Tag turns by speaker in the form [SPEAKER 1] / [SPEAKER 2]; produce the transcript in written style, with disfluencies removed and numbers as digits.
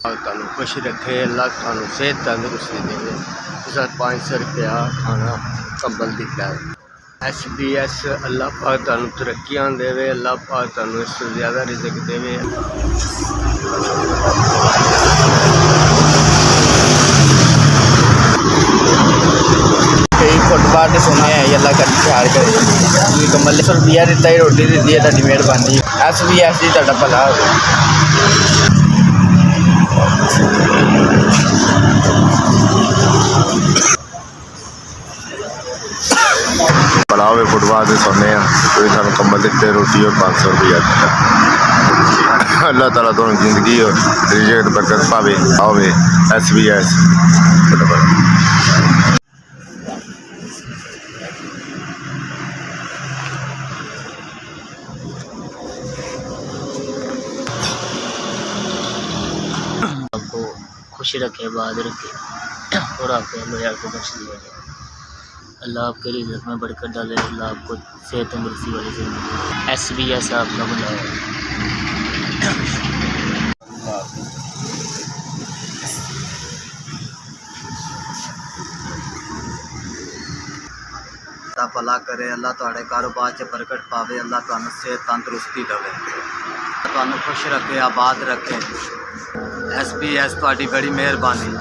[SPEAKER 1] तुहानू खुश रखे, अल्लाह तुहानू सेहत तंदुरुस्ती दे। 500 रुपया खाना कंबल दिता है। SBS अल्लाह पाक तुहानू तरक्कियां देवे, अल्लाह पाक तुहानू इससे ज़्यादा रिज़्क देवे।
[SPEAKER 2] फुटपाथ से सोने है, अल्लाह का ख्याल करे। कंबल 100 रुपया दिता ही, रोटी दी है, तुहाडी मेहरबानी। SBS जी तुहाडा भला होवे।
[SPEAKER 3] भला होवे फुटपाथ से सोने कोई सानू कंबल दिते, रोटी और 500 रुपया दिता। अल्लाह ताला तुहानू जिंदगी और रिज़्क बरकत पावे आवे। SBS
[SPEAKER 4] आपको खुशी रखे, आबाद रखे और आपको हमें को बख्श दिया जाए। अल्लाह आपके रिज़्क में बरकत डाले, अल्लाह आपको सेहत तंदुरुस्ती वाली ज़िंदगी। SBS आपका बुलावा।
[SPEAKER 2] भला करे, अल्लाह तुहाडे कारोबार च बरकत पावे, अल्लाह तुहानू सेहत तंदुरुस्ती देवे, तुहानू खुश रखे, आबाद रखे। SBS तुहाडी बड़ी मेहरबानी।